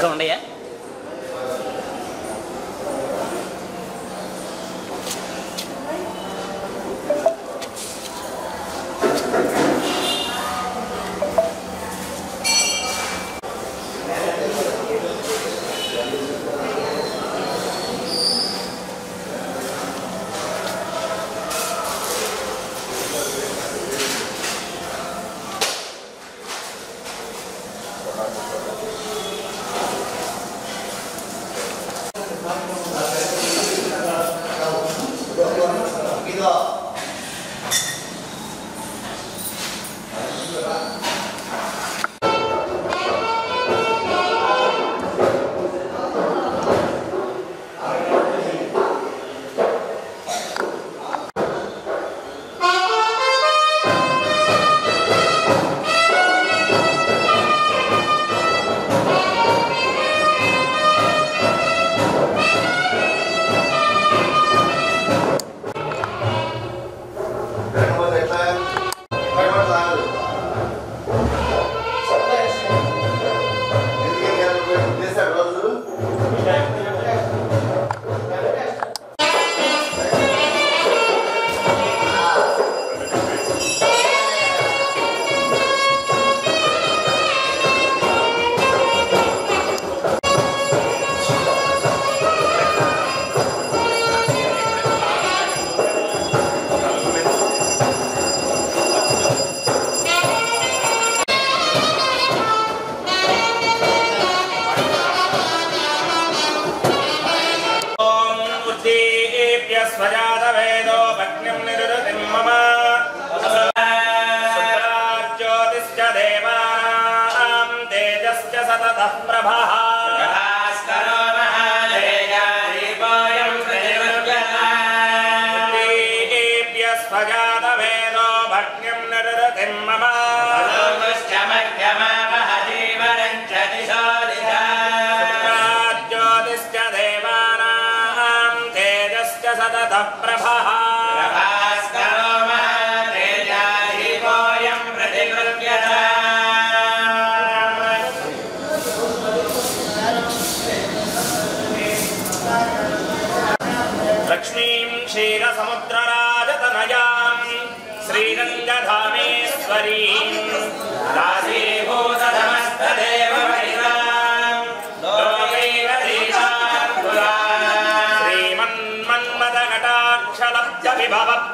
ఇంకా ఉండయా?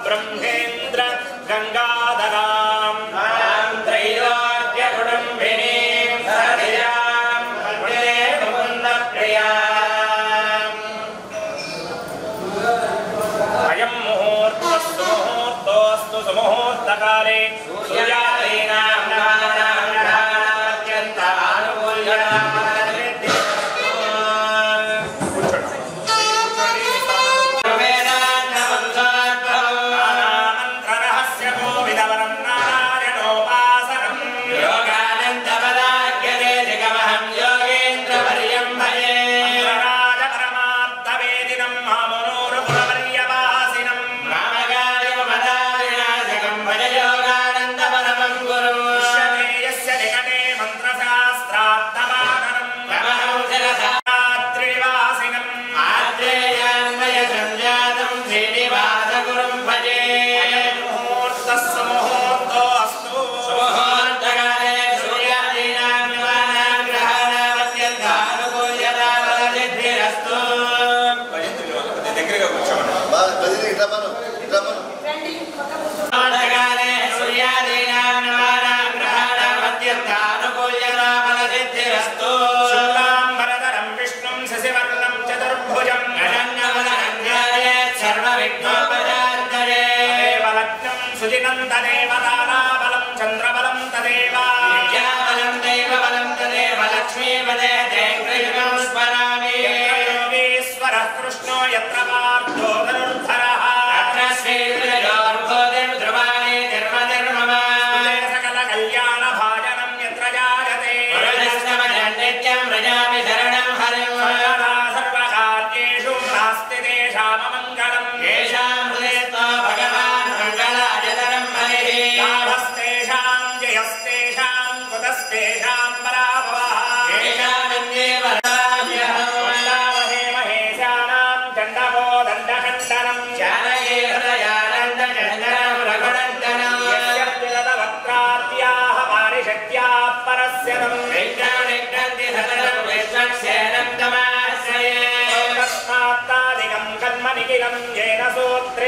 ब्रह्मेन्द्र गंगाधरां त्रैलोक्य कुटुंबिनीं सतिरां वन्दे मुकुन्द प्रियाम्। अयं मुहूर्तस्तु मुहूर्तोऽस्तु सुमुहूर्तकाले सूर्यादीनां नवानां अत्यन्तानुकूल्यम्। चंद्रबलं तदेव विद्याबलं दैवबलं तदेव लक्ष्मीपदे देवयुगं स्मरामि। योगीश्वरः कृष्णो यत्र पार्थो धनुर्धरः तत्र श्रीर्ध्रुवाणि निर्मम सकलकल्याणभाजनं यत्र जायते नित्यं व्रजामि शरणं हरिं सर्वकार्येषु नास्ति तेषाममङ्गलं येषां हृदयतो भगवान् मङ्गलाजतरं हरिः जयस्तेषां कुतस्तेषां पराभवः येषामिन्द्रियवरः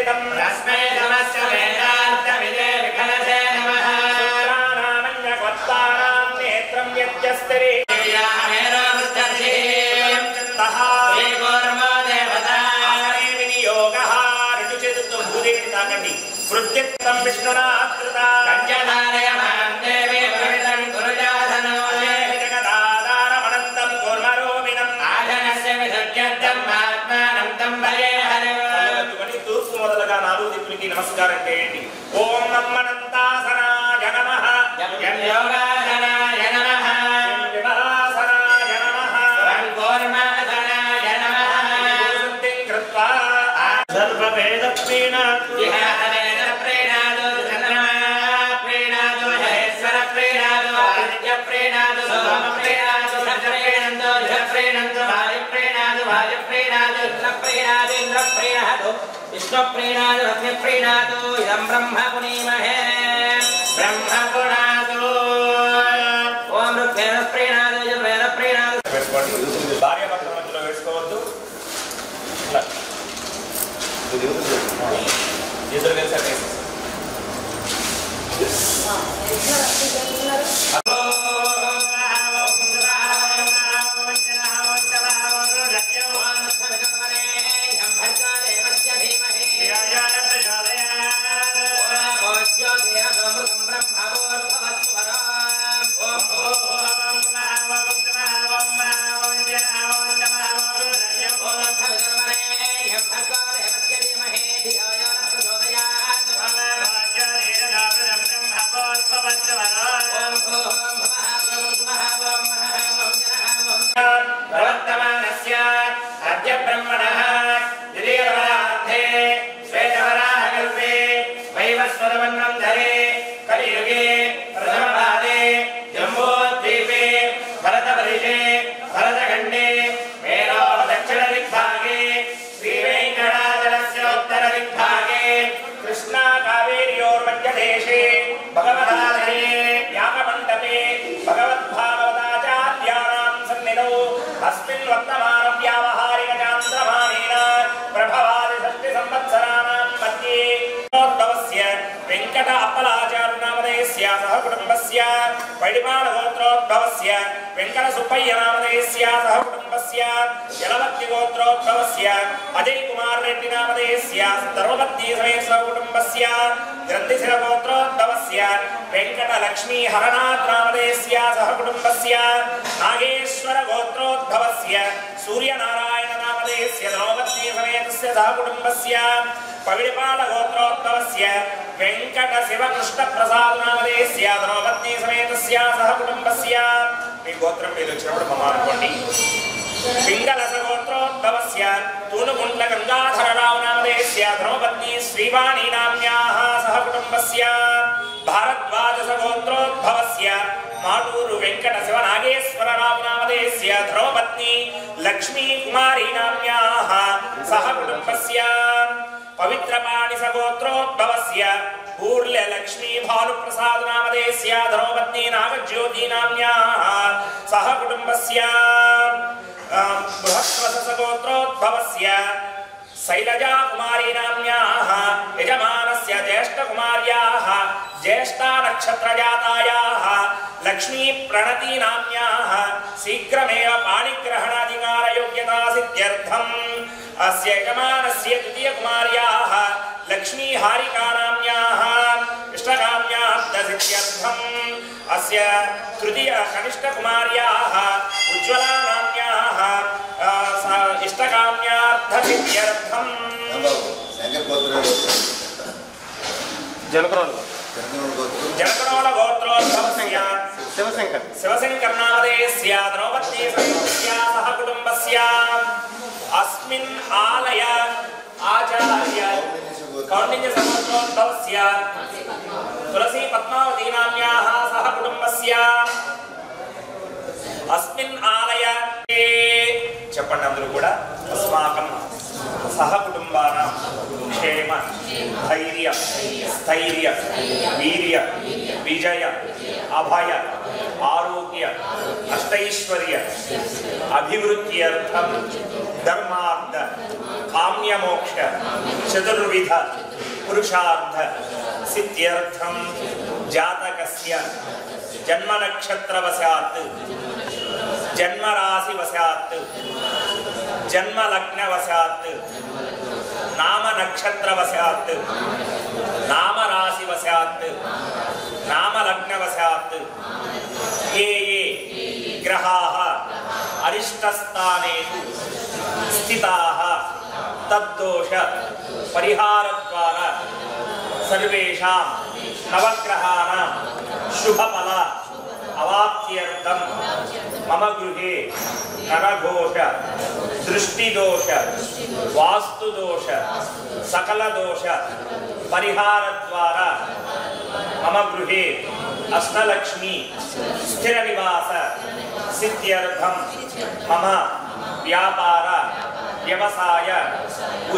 वेदं तस्मै नमस्य वेदान्तविदे विकलसे नमः शुक्रानामन्यवत्तानां नेत्रं यद्यस्तिरे वृत्तित्तं विष्णुनाकृता कन्यधारयमां देवी प्रवितं गुरुजाधनो जगदाधारमनन्तं कुर्मरोमिणम् आधनस्य विसर्जन्तं आत्मानं तं भजे हरिवनि तूर्పు మొదలుగా నాలుగు దిక్కులకి నమస్కారం చేయండి ఓం నమనంతాసనాయ నమః యం యోగాసనాయ నమః యం విభాసనాయ నమః వం కూర్మాసనాయ నమః శుద్ధిం కృత్వా సర్వవేద ప్రీణాతు विष्णु प्रीणादु रत्न प्रीणादु इदं ब्रह्म पुनीमहे ब्रह्म पुनादु ओम ऋग्वेद प्रीणादु यजुर्वेद प्रीणादु भार्य भर्तల మధ్యలో వేసుకోవద్దు ఇద్దరు కలిసి వైడిపాళగోత్రోద్భవస్య వెంకట సుబ్బయ్య నామధేయస్య సహ కుటుంబస్య యలవత్తి గోత్రోద్భవస్య అజయ్ కుమార్ రెడ్డి నామధేయస్య ధర్మపత్ని సమేత సహ కుటుంబస్య గ్రంథిశిర గోత్రోద్భవస్య వెంకట లక్ష్మీ హరనాథ్ నామధేయస్య సహ కుటుంబస్య నాగేశ్వర గోత్రోద్భవస్య సూర్యనారాయణ నామధేయస్య ధర్మపత్ని సమేతస్య సహ కుటుంబస్య పవిడిపాళ గోత్రోద్భవస్య వెంకట శివకృష్ణ ప్రసాద్ నామధేయస్య ధర్మపత్ని సమేతస్య సహ కుటుంబస్య మీ గోత్రం మీద వచ్చినప్పుడు మమ అనుకోండి పింగళస గోత్రోద్భవస్య తూనుగుండ్ల గంగాధరరావు నామధేయస్య ధర్మపత్ని శ్రీవాణి నామ్యాః సహ కుటుంబస్య భారద్వాజస గోత్రోద్భవస్య మాటూరు వెంకట శివనాగేశ్వరరావు నామధేయస్య ధర్మపత్ని లక్ష్మీ కుమారి నామ్యాః సహ కుటుంబస్య పవిత్రపాణి సగోత్రోద్భవస్య ఊర్ల లక్ష్మీ భానుప్రసాద్ నామధేయస్య ధర్మపత్ని నాగజ్యోతి నామ్యాః సహ కుటుంబస్య బృహస్వస గోత్రోద్భవస్య శైలజా కుమారీ నామ్యాః యజమానస్య జ్యేష్ఠ కుమార్యాః జ్యేష్ఠా నక్షత్రజాతాయాః లక్ష్మీ ప్రణతి నామ్యాః శీఘ్రమేవ పాణిగ్రహణాధికార యోగ్యతా సిద్ధ్యర్థం అస్య యజమానస్య ద్వితీయ కుమార్యాః లక్ష్మీ హారికా నామ్యాః ఇష్టకామ్యార్థ సిద్ధ్యర్థం అస్య తృతీయ కనిష్ట కుమార్యాః ఉజ్వలా నామ్యాః ఇష్టకామ్యార్థ సిద్ధ్యర్థం జనకరోళ గోత్రోద్భవస్య శివశంకర్ నామధేయస్య ద్రౌపదీ సమేతస్య సహ కుటుంబస్య అస్మిన్ ఆలయ ఆచార్య కౌండిన్య సహస్రోద్భవస్య తులసీ పద్మావతీ నామ్యాః సహ కుటుంబస్య అస్మిన్ ఆలయ చెప్పండి అందరూ కూడా అస్మాకం సహ కుటుంబానాం క్షేమ ధైర్య స్థైర్య వీర్య విజయ అభయ आरोग्य अष्टैश्वर्य अभिवृद्ध्यर्थम धर्मार्थ काम्यमोक्ष चतुर्विध पुरुषार्थ सिद्ध्यर्थम जातकस्य जन्म नक्षत्रवशात् जन्म राशिवशात् जन्म लग्नवशात् नाम नक्षत्रवशात् नाम राशिवशात् नाम लग्नवशात् ये ग्रहाः अरिष्टस्थानेषु स्थिताः तद्दोष परिहारद्वारा सर्वेषां नवग्रहाणां शुभफल अवाप्त्यर्थं मम गृहे नरघोष दृष्टिदोष वास्तुदोष सकलदोष परिहारद्वारा मम गृहे अष्टलक्ष्मी स्थिरनिवास सिद्ध्यर्थं मम व्यापार व्यवसाय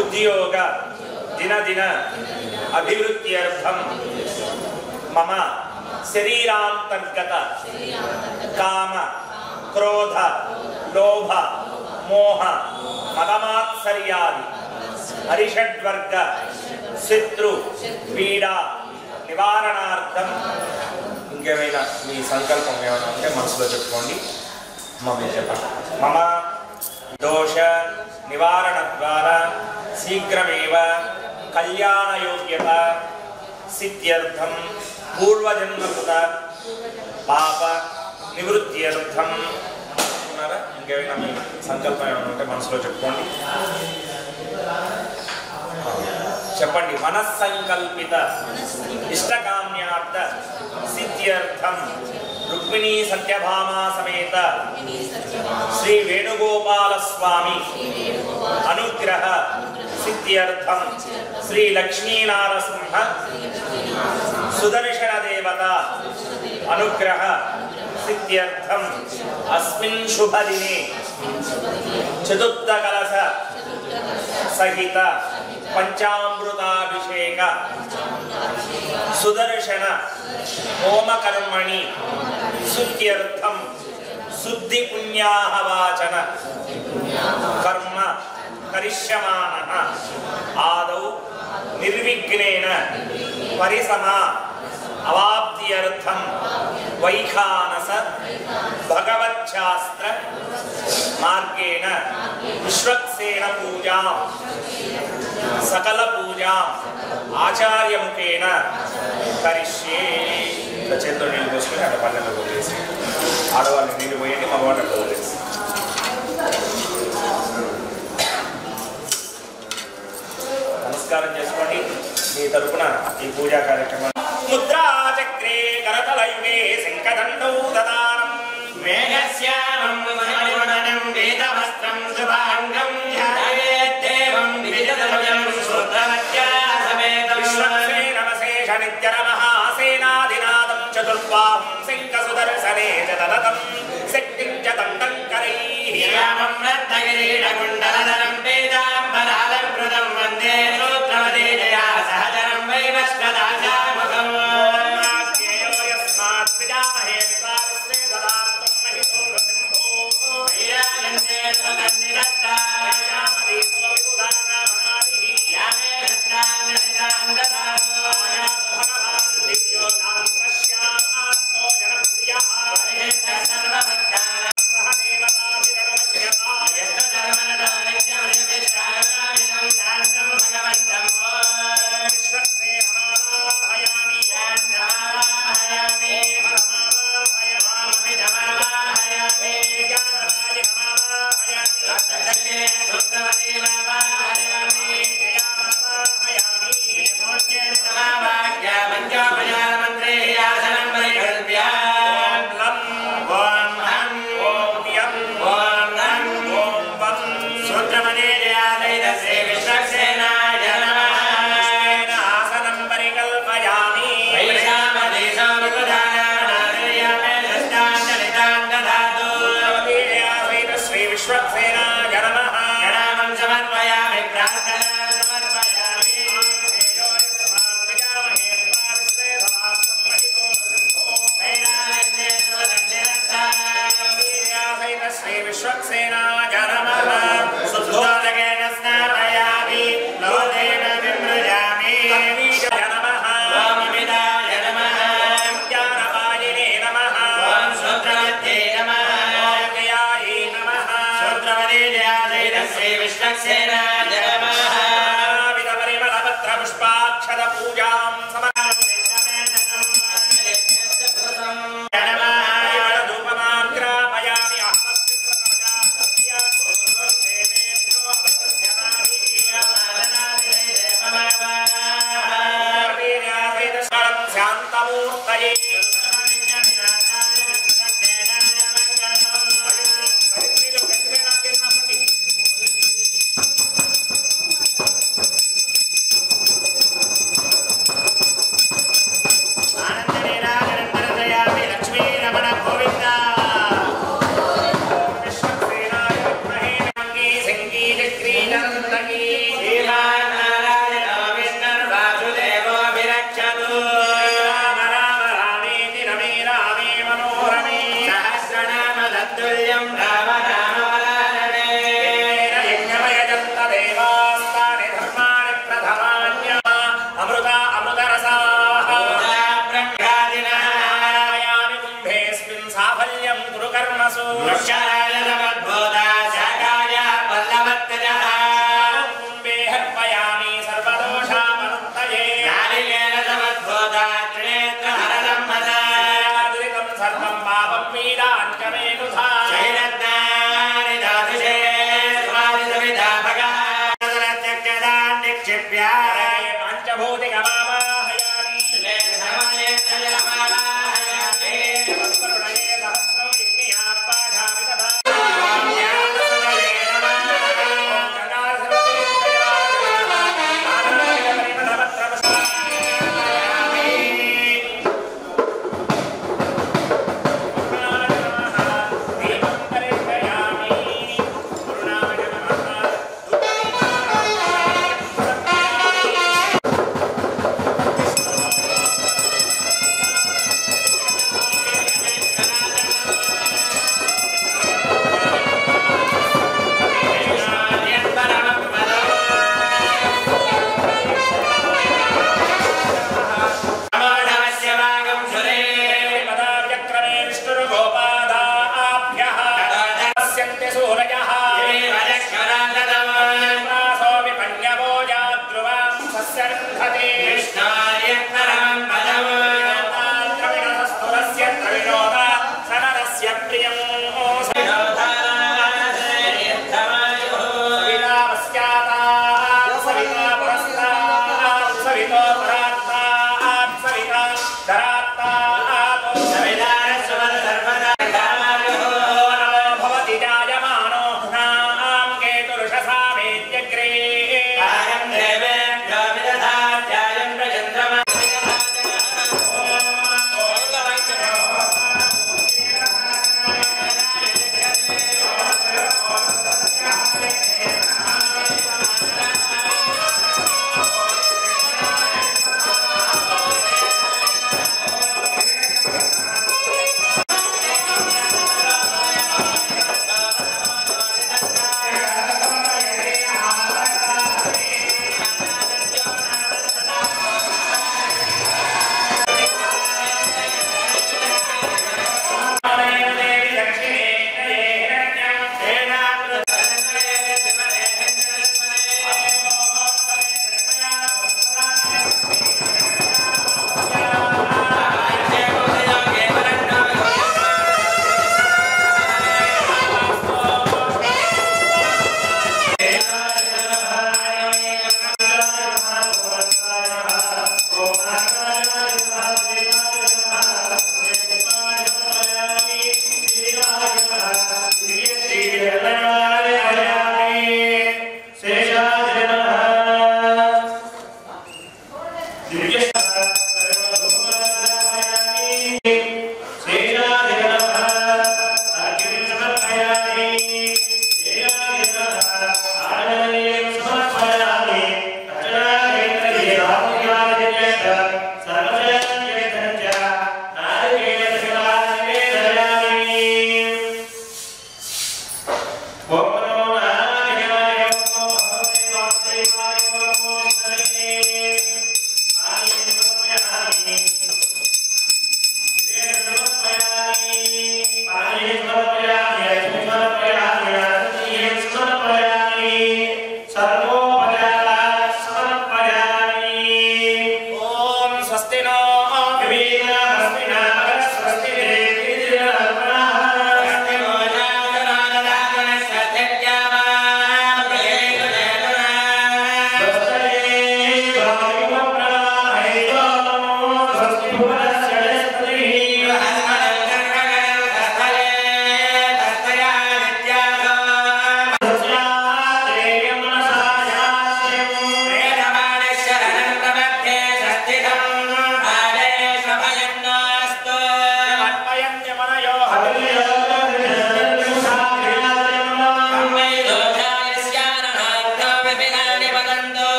उद्योग दिन दिन अभिवृद्ध्यर्थं मम शरीरांतर्गत काम क्रोध लोभ मोह मदमात्सर्यादि अरिषड्वर्ग शत्रु पीड़ा निवारणार्थं इंकेమైనా మీ సంకల్పం ఏమైనా ఉంటే మనసులో చెప్పుకోండి मम दोष निवारण द्वारा शीघ्रमेव कल्याणयोग्यता सिद्ध्यर्थं पूर्वजन्मकृत पाप निवृत्त्यर्थं इंकेమైనా మీ సంకల్పం ఏమైనా ఉంటే మనసులో చెప్పుకోండి చెప్పండి మనస్సంకల్పిత ఇష్టకామ్యార్థ సిద్ధ్యర్థం रुक्मिणी सत्यभामा समेत श्री वेणुगोपाल स्वामी अनुग्रह सिद्ध्यर्थं श्री लक्ष्मी नारसिंह सुदर्शन देवता अनुग्रह सिद्ध्यर्थं अस्मिन् शुभ दिने चतुर्थ कलश सहित पंचामृताभिषेक सुदर्शन होम कर्मणि शुद्ध्यर्थं शुद्धि पुण्याहवाचन कर्म करिष्यमानः आदौ निर्विघ्नेन परिसमा अवाप्त्यर्थं वैखानस भगवच्छास्त्र मार्गेण विश्वक्सेन पूजां सकल पूजां आचार्य मुखेन करिष्ये చేతుల్లో నీళ్ళు పోసుకొని అక్కడ పళ్ళలో వదిలేసి ఆడవాళ్ళని నీళ్ళు పోయండి మగవాళ్ళని వదిలేసి నమస్కారం చేసుకోండి మీ తరపున ఈ పూజా కార్యక్రమం ముద్రా చక్రే కరతలయుగే శంఖదండౌ దదానం మేఘశ్యామం మణిమణం వేదవస్త్రం శుభాంగం ధ్యాయేద్దేవం విదితమయం శుద్ధమత్యాసమేతం విశ్వక్సేనమశేష నిత్యరమః సేనాధినాదం చతుర్బాహుం శంఖసుదర్శనే చదదతం శక్తిం చ దండం కరైః రామం రత్నగిరీటకుండలధరం పీతాంబరాలంకృతం వందే సూత్రవదేజయా సహచరం వైవస్వదాచాముఖం सर्वभक्तानां श्री विश्वक्सेनाय नमः सुद्धोदकेन स्नापयामि लोदेन विमृजामि तन्वीजाय नमः ओम अमिताय नमः ज्ञानवायिने नमः ओम शूद्रवत्यै नमः ओम गयायै नमः शूद्रवदेजयाय श्री विश्वक्सेनाय नमः विदपरिमलपत्र पुष्पाक्षत पूजां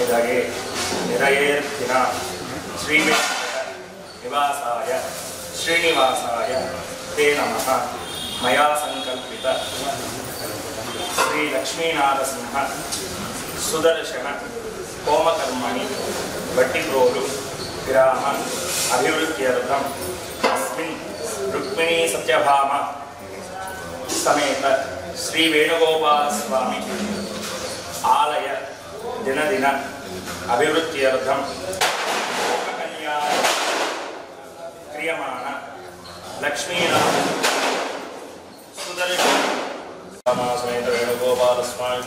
चतुर्भुजगे निरयेर्थिन श्रीनिवासाय श्रीनिवासाय ते नमः। मया संकल्पित श्री लक्ष्मीनारसिंह सुदर्शन होमकर्मणि भट्टिप्रोलु ग्राम अभिवृद्ध्यर्थम् अस्मिन् रुक्मिणी सत्यभामा समेत श्री वेणुगोपाल स्वामी आलय दिनदिन अभिवृद्ध्यर्थं लोककल्या क्रियमाण लक्ष्मीनारायण सुदर्शन समेत वेणुगोपाल स्वामी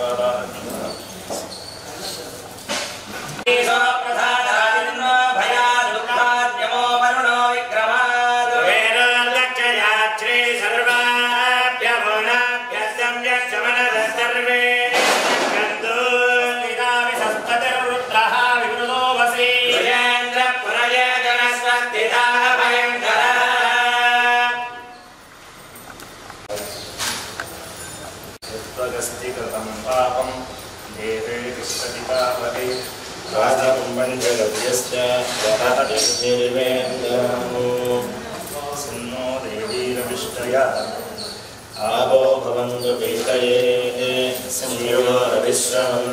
सिन्नो देवीरविष्टया आवो भवन्तु पीतये संयोरविश्रमन्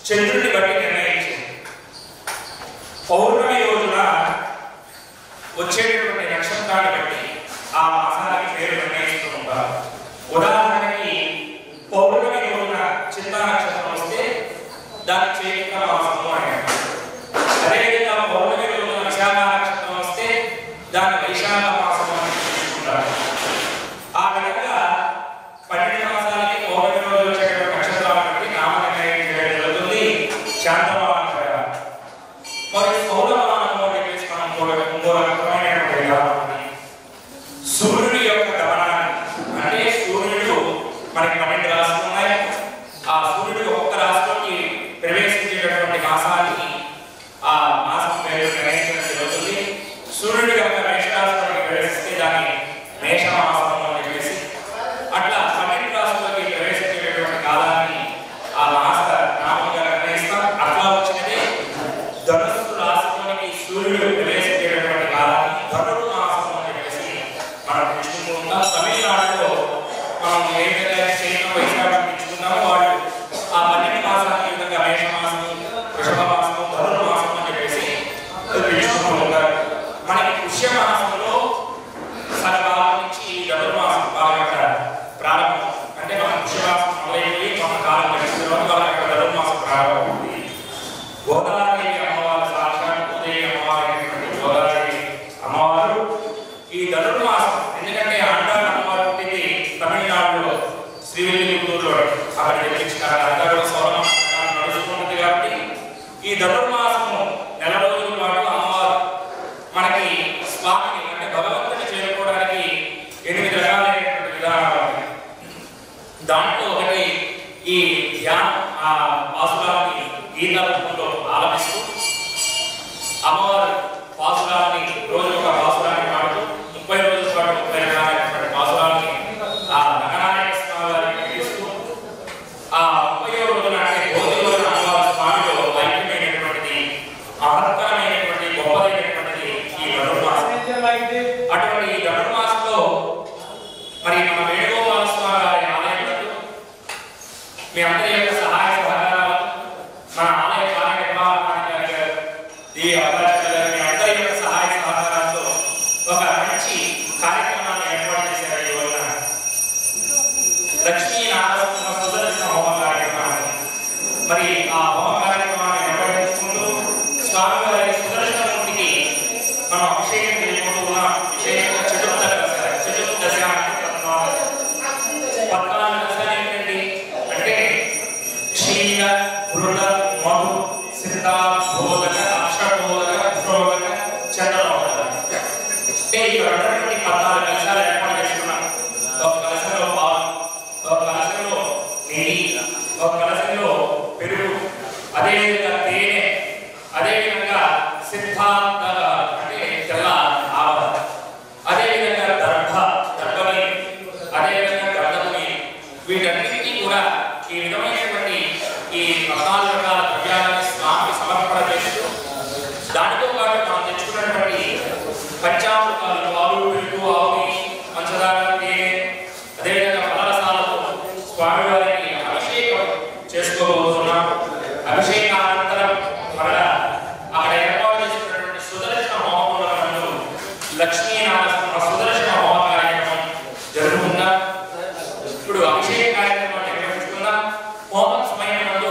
చంద్రుని బట్టి నిర్ణయించింది. పౌర్ణమి రోజున వచ్చేటటువంటి నక్షత్రాన్ని బట్టి ఆ మాసానికి పేరు నిర్ణయిస్తూ ఉంటారు. ఉదాహరణకి పౌర్ణమి రోజున చిత్తా నక్షత్రం వస్తే దాన్ని చైత్ర మాసము అని అంటారు. అదేవిధంగా పౌర్ణమి రోజున విశాఖ నక్షత్రం వస్తే దాన్ని వైశాఖ మాసము అని తీసుకుంటారు. ఆ విధంగా 12 మాసాలకి పౌర్ణమి రోజు వచ్చేటటువంటి నక్షత్రాలను బట్టి నామనిర్ణయం చేయడం జరుగుతుంది. చాంద్రమానం అంటారు. మరి పౌర్ణమానం అని చెప్పేసి మనం ఇంకో రకమైనటువంటి విధానం సూర్యుడి యొక్క గమనాన్ని, అంటే సూర్యుడు మనకి 12 రాశులు ఉన్నాయి. ఆ సూర్యుడు ఒక్క రాశిలోకి ప్రవేశించేటటువంటి మాసానికి ఆ మాసం పేరు నిర్ణయించడం జరుగుతుంది. సూర్యుడు యొక్క మేషరాశిలోకి ప్రవేశిస్తే దాన్ని మేషమాసం అని చెప్పేసి, అట్లా 12 రాశులకి ప్రవేశించే ఎంచుకుంటూ ఉంటాం. తమిళనాడులో మనం ఏ విధంగా చైత్ర వైశాఖం ఎంచుకున్నామో వాళ్ళు ఆ 12 మాసాలు ఈ విధంగా మేష మాసం, వృషభ మాసం, ధనుర్ మాసం అని చెప్పేసి పిలుచుకుంటూ ఉంటారు. మనకి పుష్య మాసంలో సగభాగం నుంచి ధనుర్మాసం బాగా ప్రారంభం. అంటే మనం పుష్యమాసం మొదలైపోయి కొంతకాలం గడిచిన తర్వాత వాళ్ళకి ధనుర్మాసం ప్రారంభమవుతుంది. గోదావరి అమ్మవారు సాక్షాత్ భూదేవి అమ్మవారు అయినటువంటి గోదావరి అమ్మవారు ఈ ధనుర్మాసం, ఎందుకంటే ఆండాళ్ అమ్మవారు పుట్టింది తమిళనాడులో శ్రీవిల్లిపుత్తూరులో, అక్కడ తెప్పించినారు. అంతా కూడా సౌరమాసం నడుస్తుంది కాబట్టి ఈ ధనుర్మాసము నెల రోజుల పాటు అమ్మవారు మనకి స్వామిని అంటే భగవంతుని చేరుకోవడానికి 8 రకాలైనటువంటి విధానాలు ఉన్నాయి. దాంట్లో ఒకటి ఈ ధ్యానం, ఆ పాసురాన్ని గీతాల రూపంలో ఆలపిస్తూ అమ్మవారు పాసురాన్ని రోజు ఒక పాసురాన్ని పాడుతూ 30 రోజుల పాటు 30 రకాలైనటువంటి పాసురాన్ని ఆ రంగనాయక స్వామి వారికి పిలుస్తూ ఆ 30వ రోజున అంటే భోగి రోజున అమ్మవారి స్వామిలో వైద్యమైనటువంటిది, మహత్తరమైనటువంటి గొప్పదైనటువంటిది ఈ ధనుర్మాసం. అటువంటి ఈ ధనుర్మాసంలో మరి మన వేణుగోపాల స్వామి వారి ఆలయంలో మీ అందరి యొక్క సహాయ సహకారాలు, మన ఆలయ కార్యనిర్వాహకానికి ఈ అవకాశం మీ అందరి యొక్క సహాయ సహకారాలతో ఒక మంచి కార్యక్రమాన్ని ఏర్పాటు చేశారు. ఈ రోజున లక్ష్మీనారాయణ సుదర్శన హోమ కార్యక్రమాన్ని, మరి ఆ హోమ కార్యక్రమాన్ని నిర్వహించుకుంటూ స్వామివారి సుదర్శన మూర్తికి మనం అభిషేకం చేసుకుంటూ ఉన్నాం. విశేషంగా చతుర్దశ అంటే 14 దశలు ఏంటండి అంటే క్షీర, వృడ, మధు, సిద్ధ, బోధక, అక్షరబోధక, పురోగక, చంద్రబోధక అంటే ఈ 14 కలశాలు ఏర్పాటు చేసుకున్నాం. ఒక కలశంలో పాలు, ఒక కలశంలో నెయ్యి, ఒక కలశంలో పెరుగు, అదేవిధంగా తేనె, అదేవిధంగా సిద్ధాంత అంటే తెల్ల ఆవ, అదేవిధంగా దర్భని, అదేవిధంగా గంధపుని, వీటన్నిటికీ కూడా ఈ విధమైనటువంటి ఈ 14 రకాల ద్రవ్యాలని స్వామికి సమర్పణ చేస్తూ దానితో పాటు మనం తెచ్చుకున్నటువంటి పంచామృతాలు, పాలు, పెరుగు, ఆవు, పంచదార, తేనె, అదేవిధంగా ఫలరసాలతో స్వామివారికి అభిషేకం చేసుకోబోతున్నాం. అభిషేకానంతరం మరలా అక్కడ ఏర్పాటు చేసినటువంటి సుదర్శన హోమంలో లక్ష్మీనారాయణ సుదర్శన హోమ కార్యక్రమం జరుగుతుందా. ఇప్పుడు అభిషేక కార్యక్రమాన్ని నిర్వహిస్తున్నాం. హోమం సమయంలో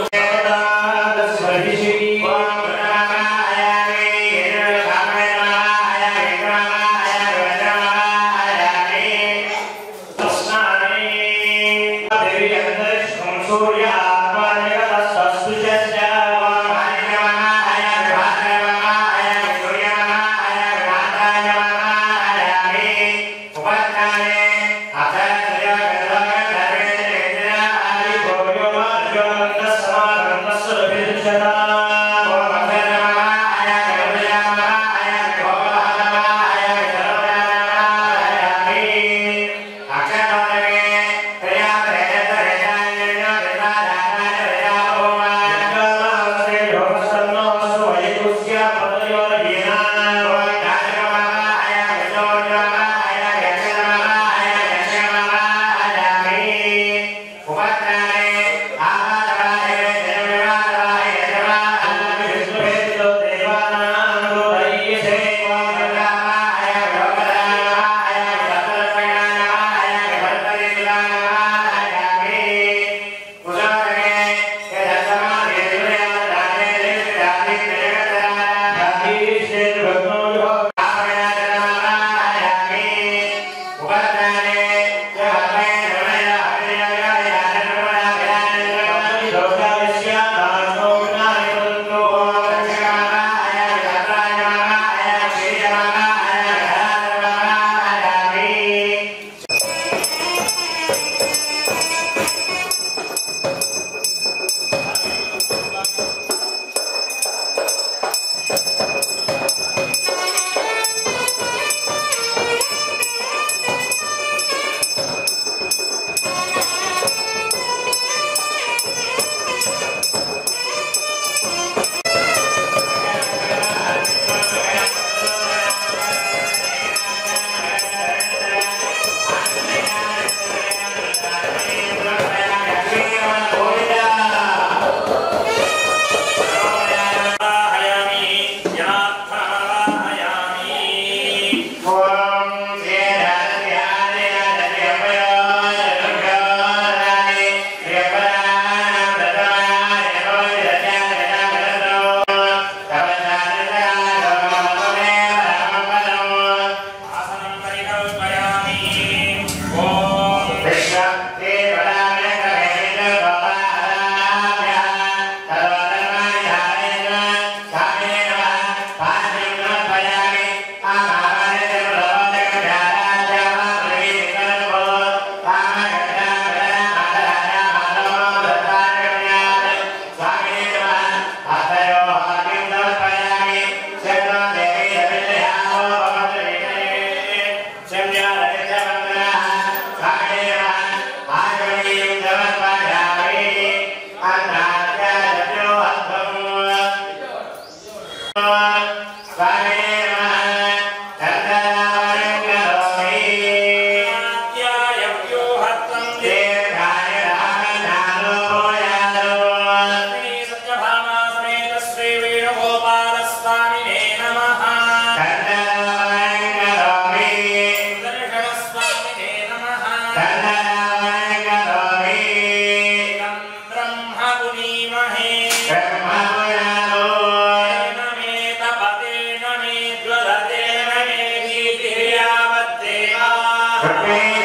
Bye.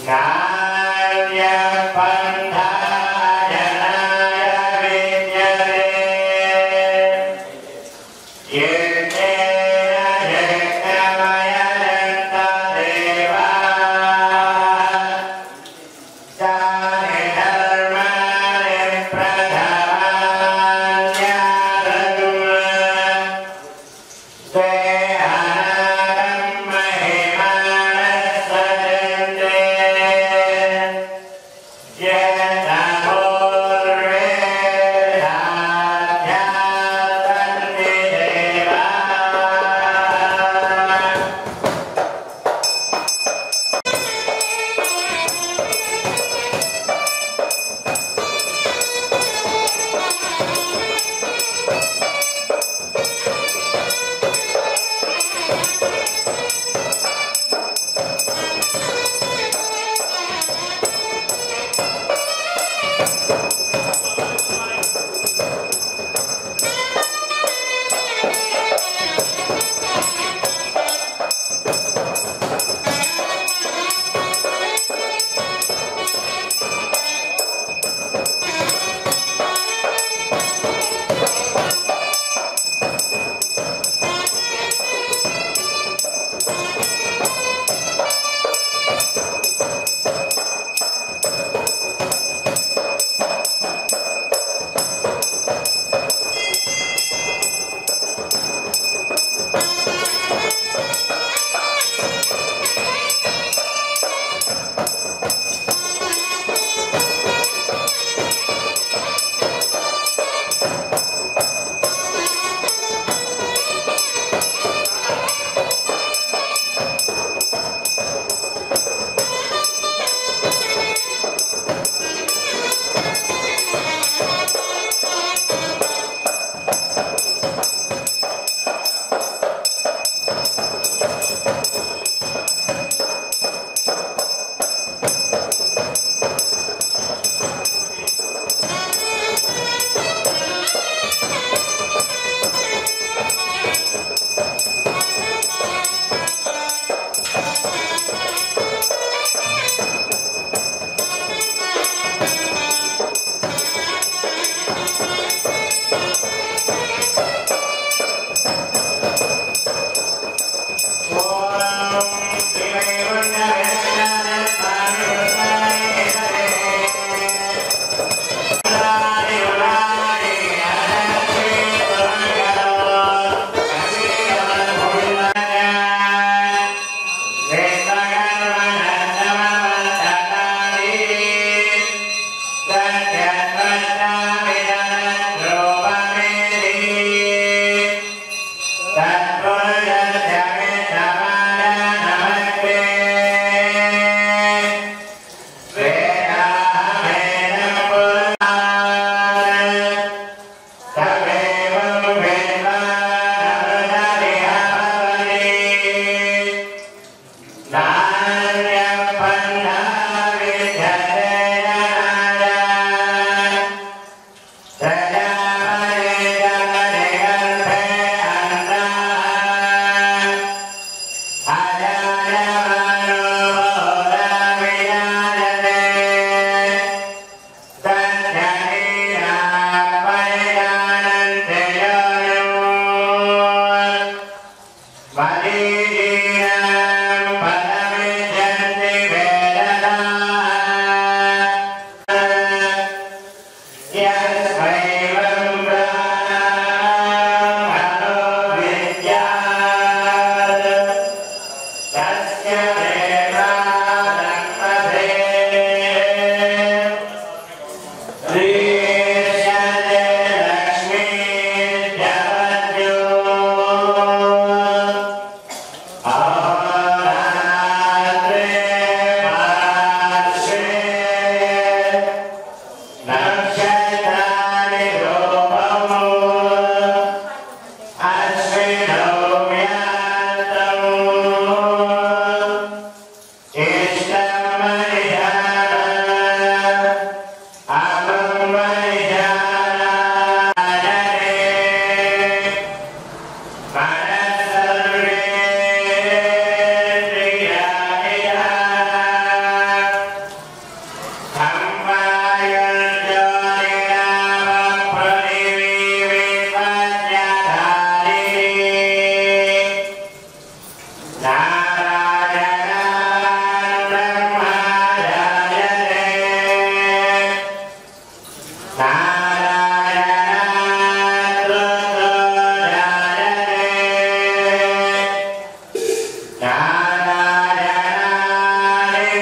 Vale,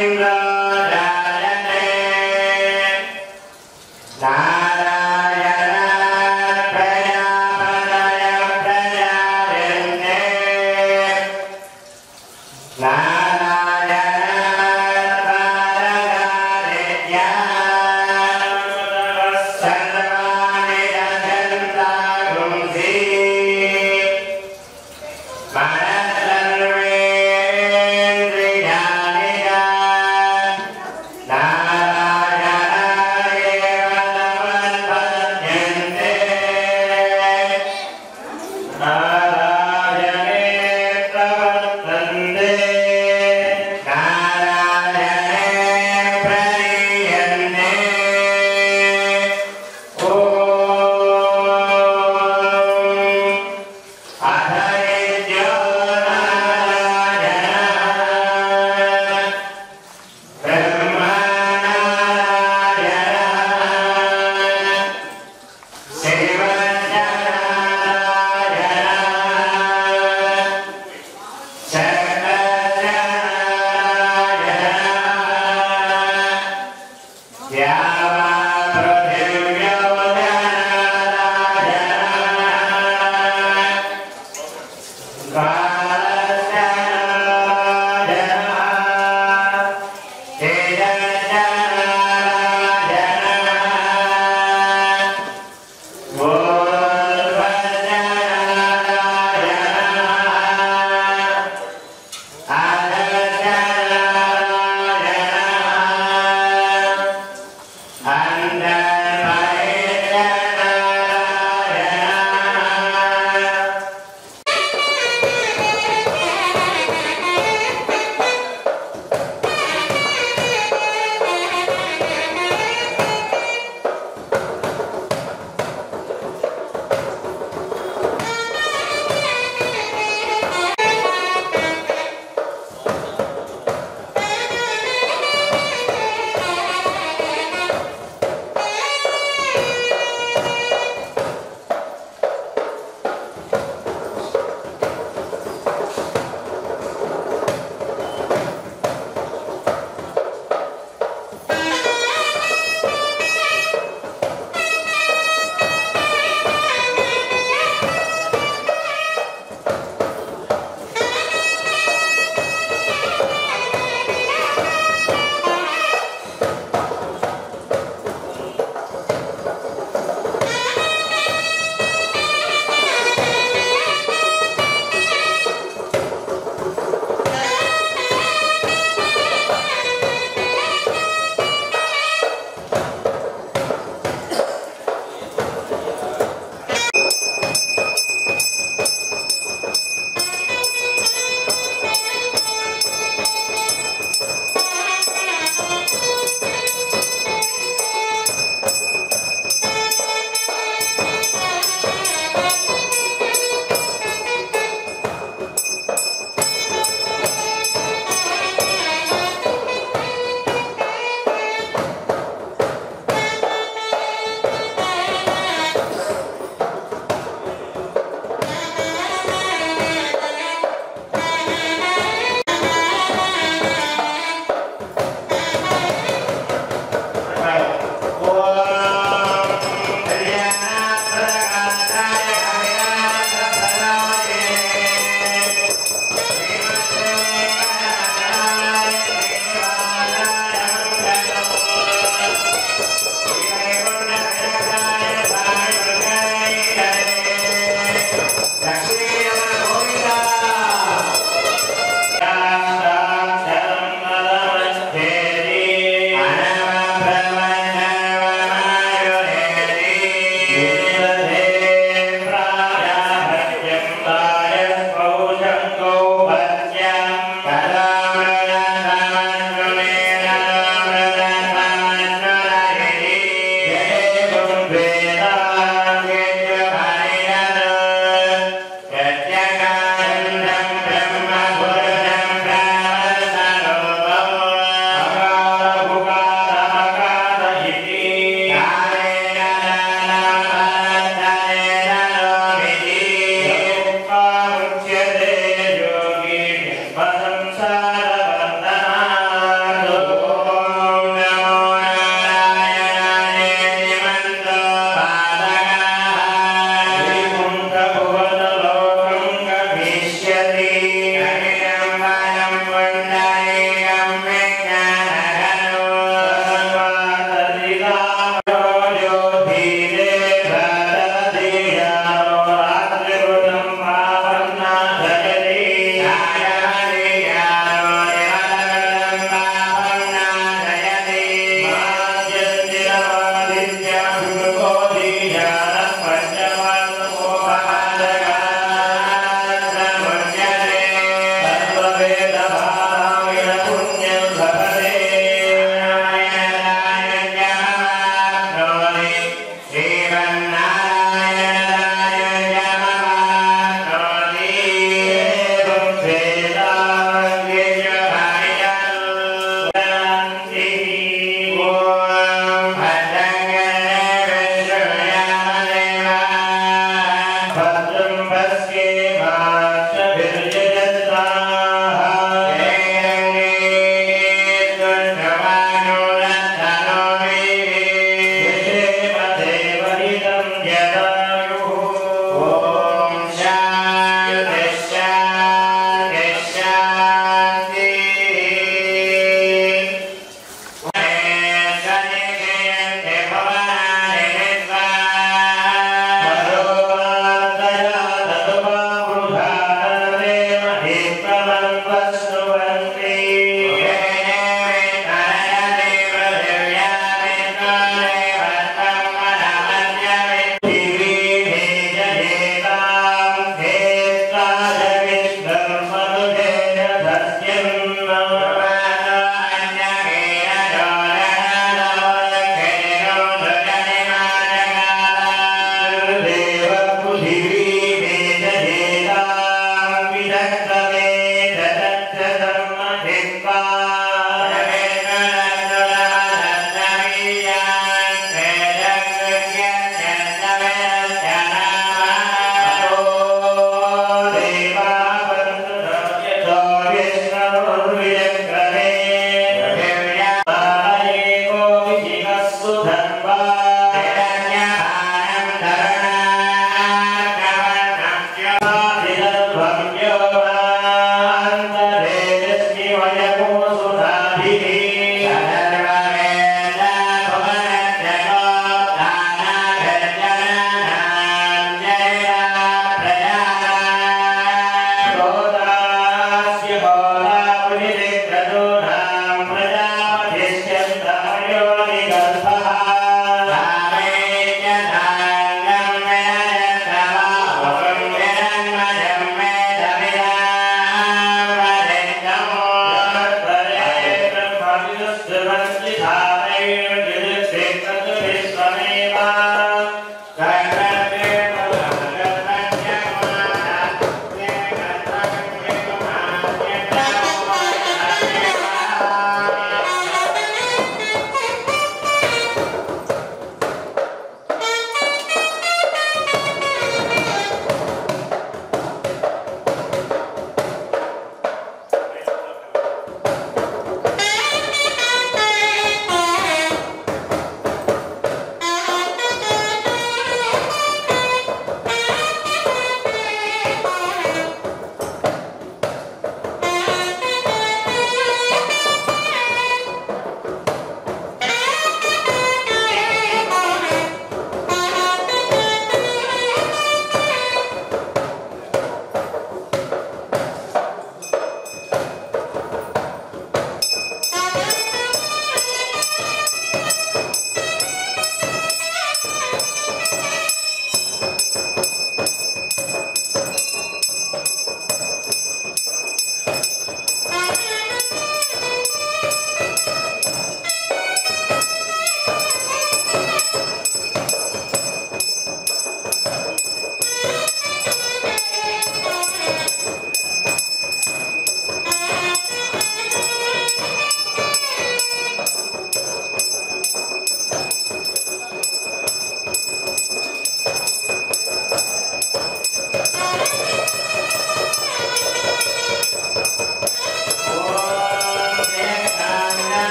Para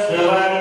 One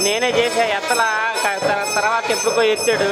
నేనే చేసా ఎత్తలా తర్వాత ఎప్పుడుకో ఎత్తాడు.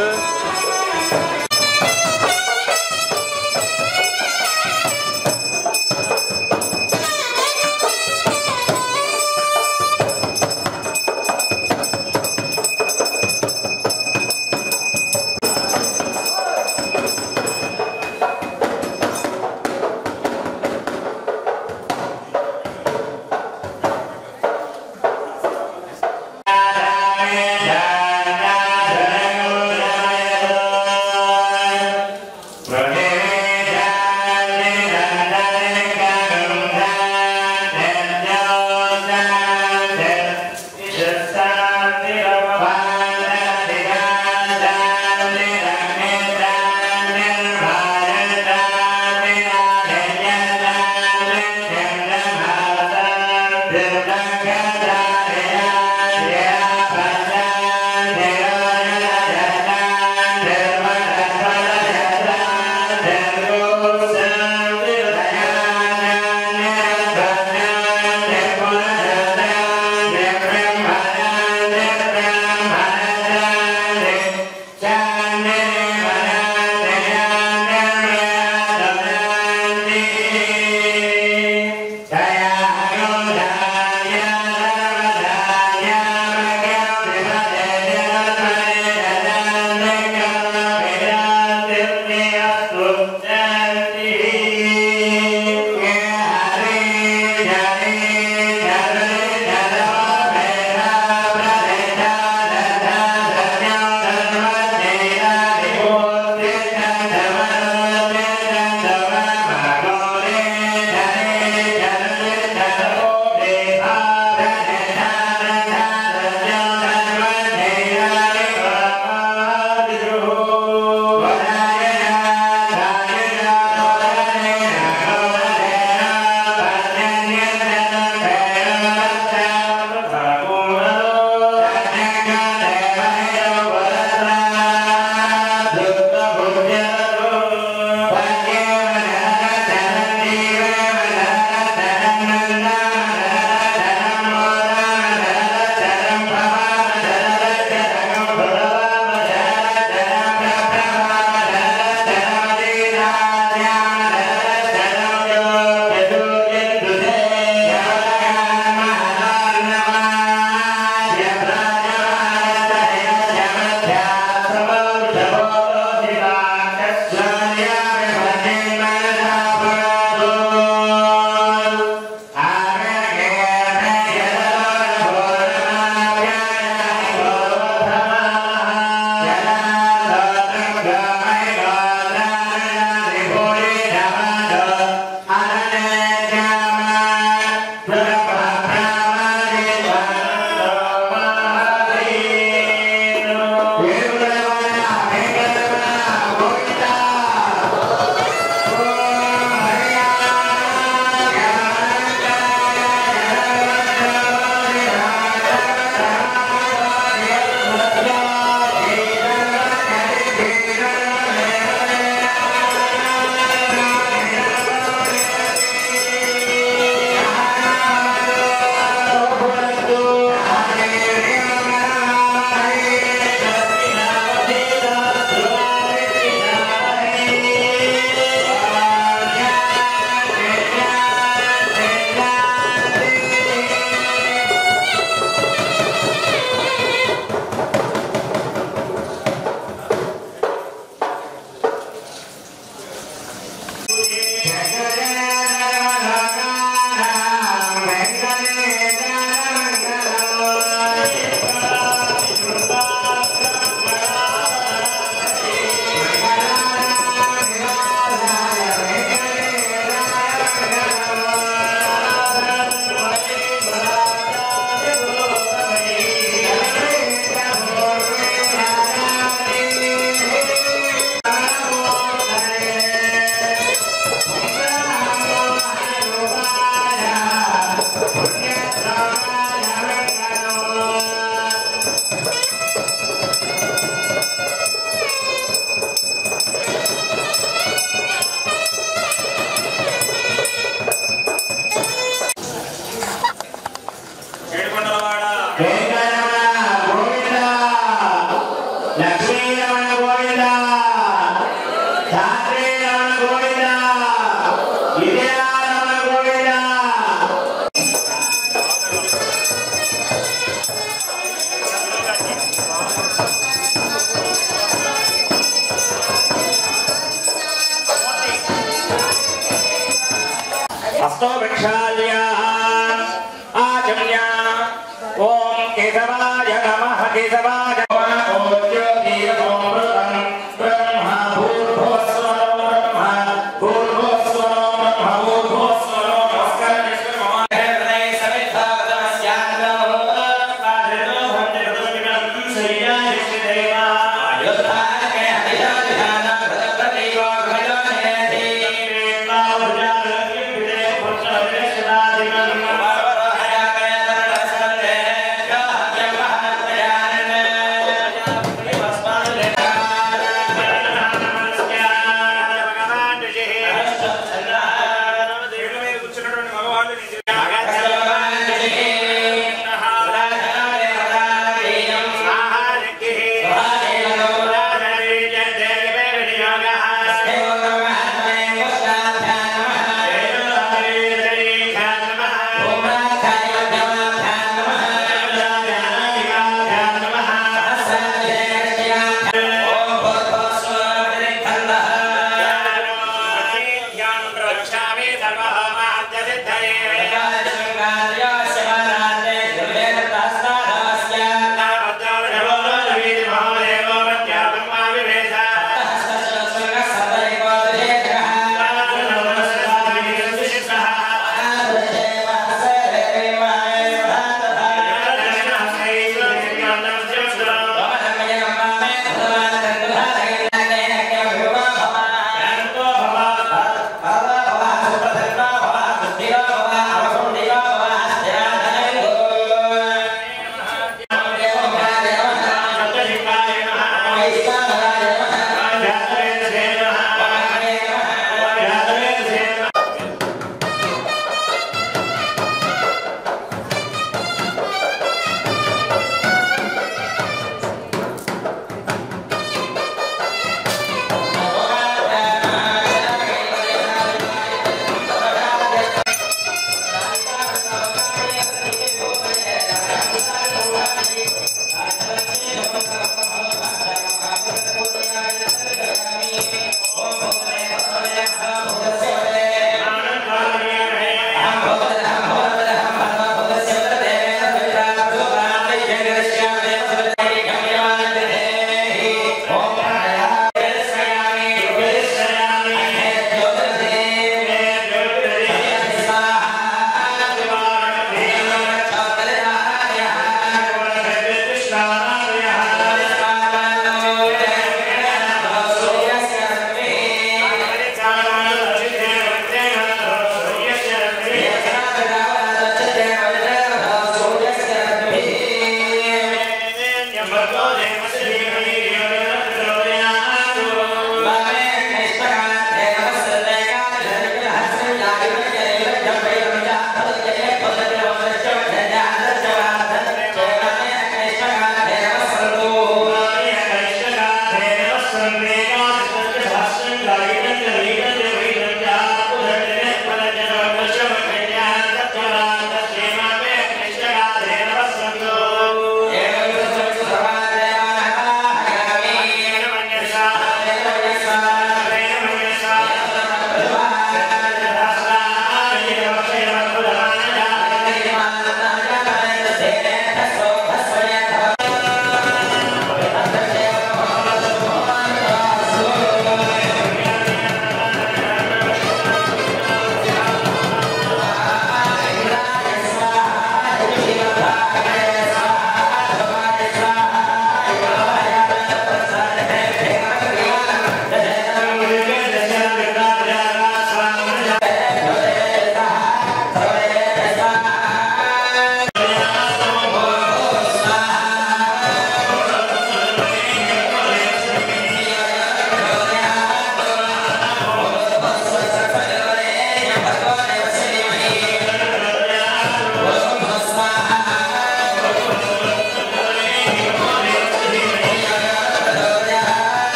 ఏడుకొండలవాడ नमः केशवाय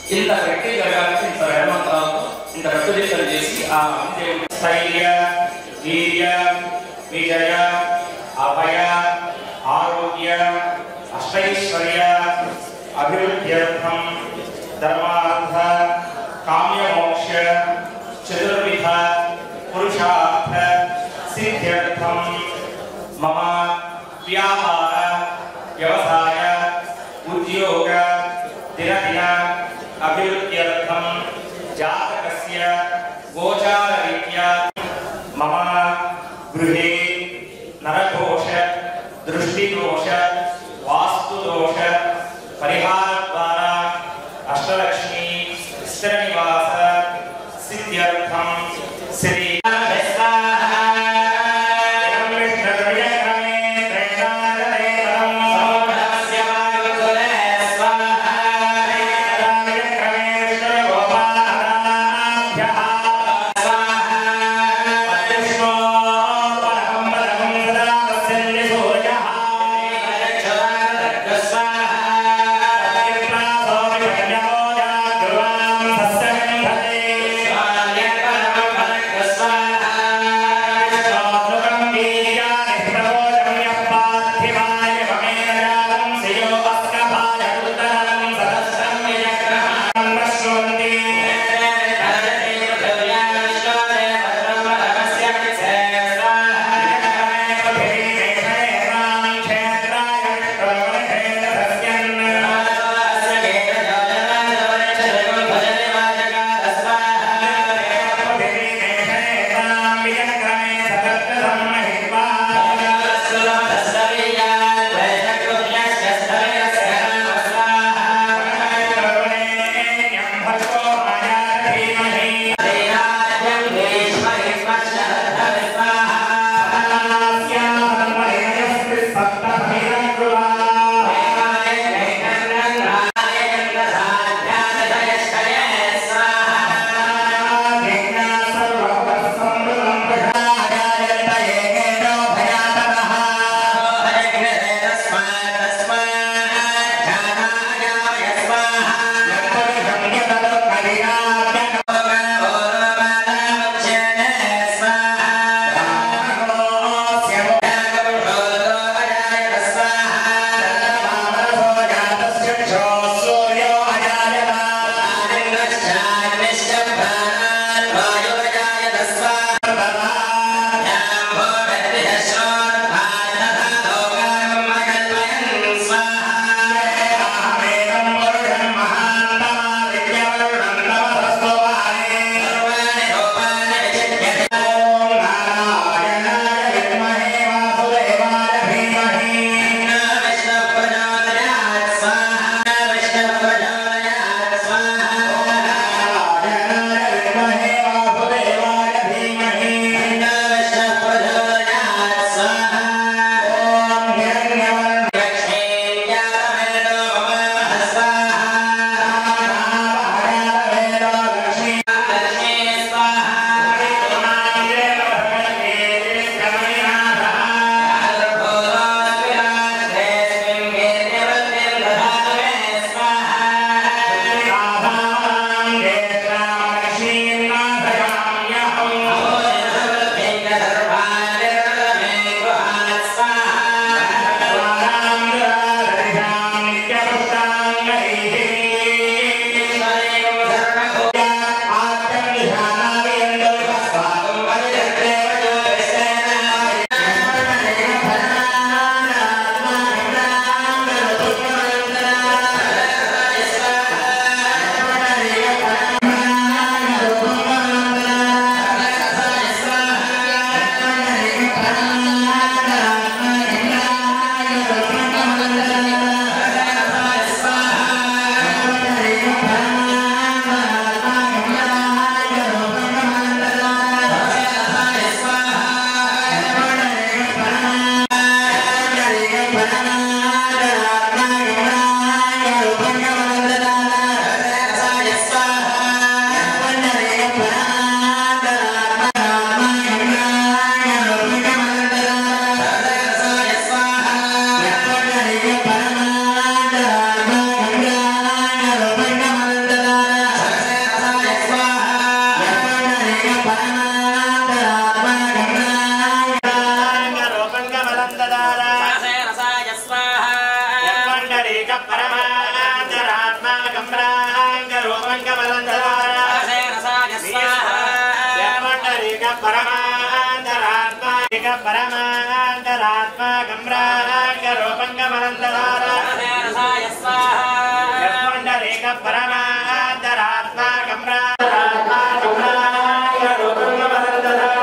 ఇంత వ్యక్తి జరగాలంటే ఇంత వేదమంత్రాలతో ఇంత రక్తదీక్షలు చేసి ఆ స్థైర్య వీర్య విజయ అభయ ఆరోగ్య అష్టైశ్వర్య అభివృద్ధ్యర్థం ధర్మార్థ కామ్య మోక్ష చతుర్విధ పురుషార్థ సిద్ధ్యర్థం మమ వ్యాపార వ్యవసాయ ఉద్యోగ దినదిన అభివృద్ధ్యర్థం జాతకస్య గోచారరీత్యా మమ గృహే నరఘోష దృష్టిదోష వాస్తుదోష పరిహార ద్వారా అష్టలక్ష్మి స్థిర నివాస సిద్ధ్యర్థం శ్రీ Swami परमान्तरात्मा गम्राङ्गरूपङ्गमनन्तधारा यस्मण्डरेक परमान्तरात्मा गम्रात्मा गम्राङ्गरूपङ्गमनन्तधारा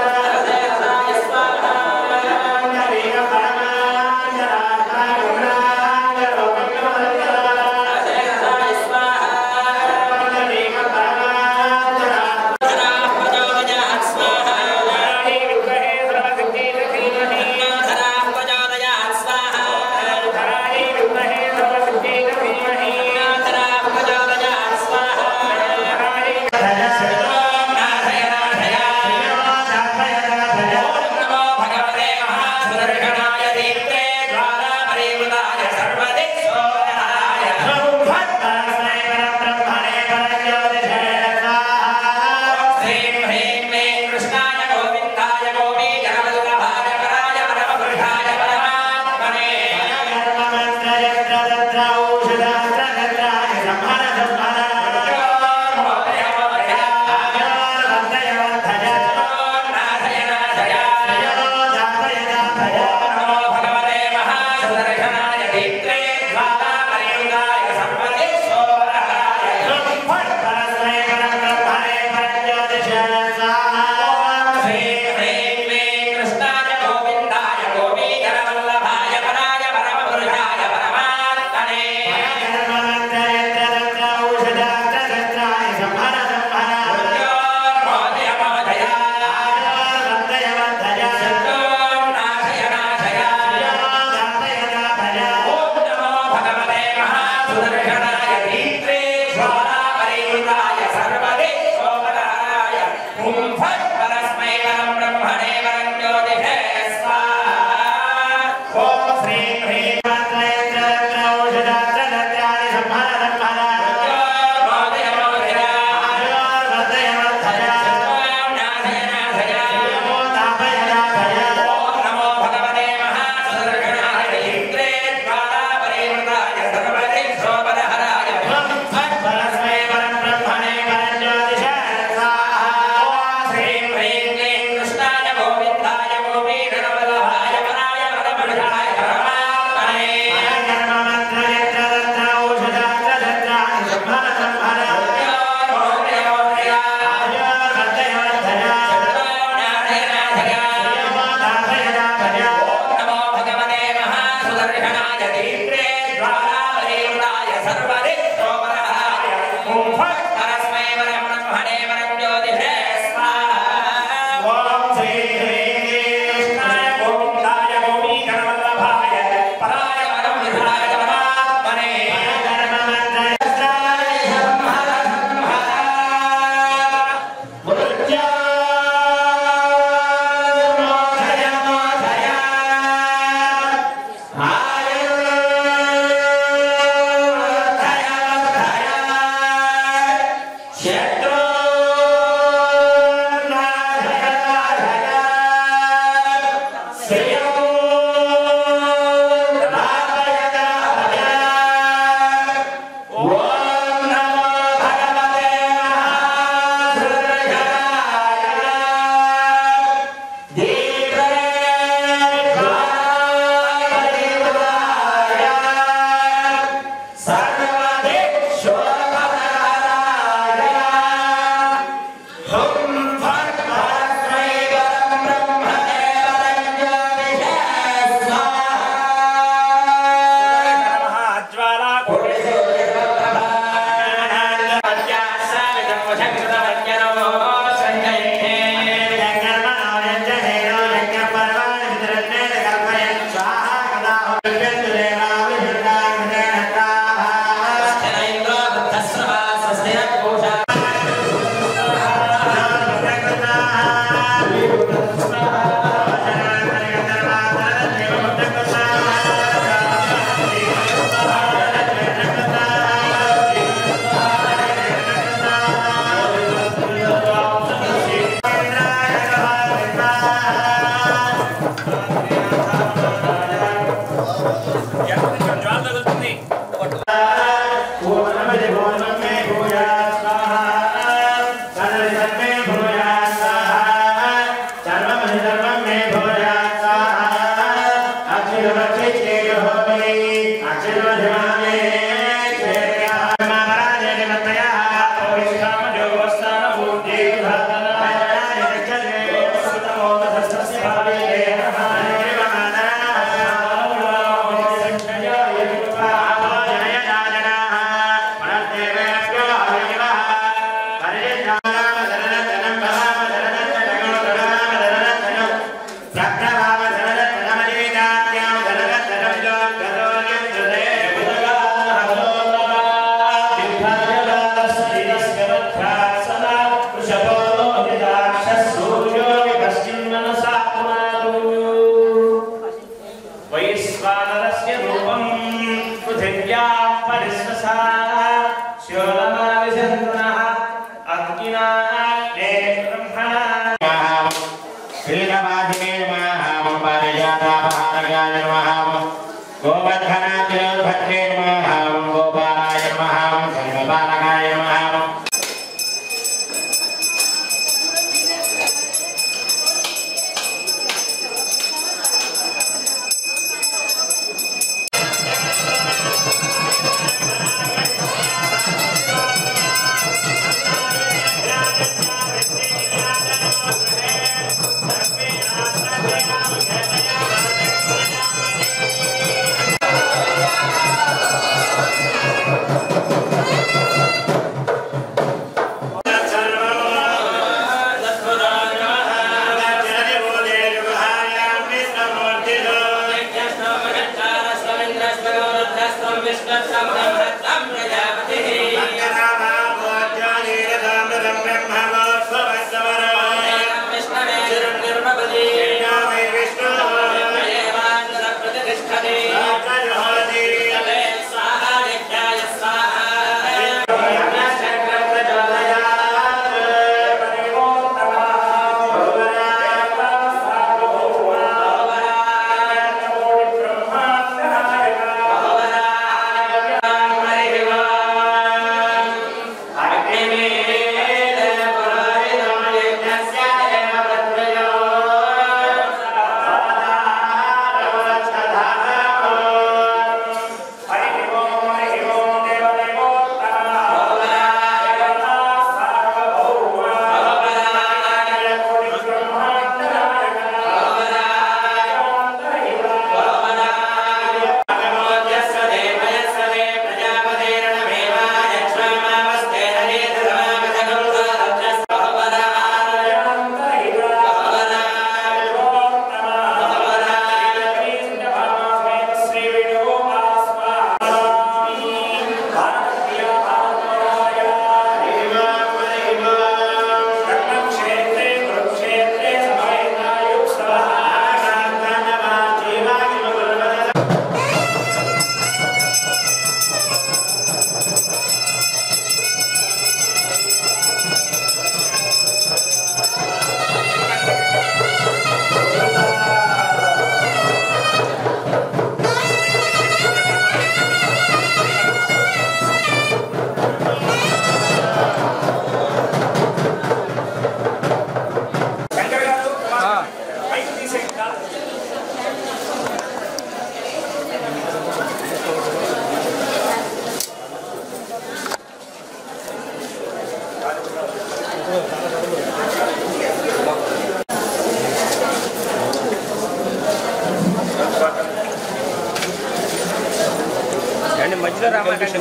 ఓం నమః శివాయ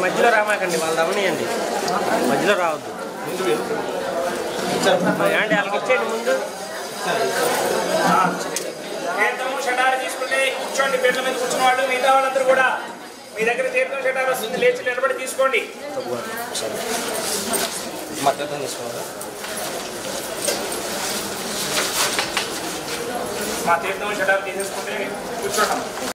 మధ్యలో రామాకండి వాళ్ళు అవనియండి మధ్యలో రావద్దు అండి వాళ్ళకి ఇచ్చేయండి ముందు షటారు తీసుకుంటే కూర్చోండి పేర్ల మీద కూర్చున్న వాళ్ళు మిగతా వాళ్ళందరూ కూడా మీ దగ్గర తీర్థం షటారు వస్తుంది లేచి నిలబడి తీసుకోండి మా తీర్థం షటారు తీసేసుకుంటే కూర్చోండి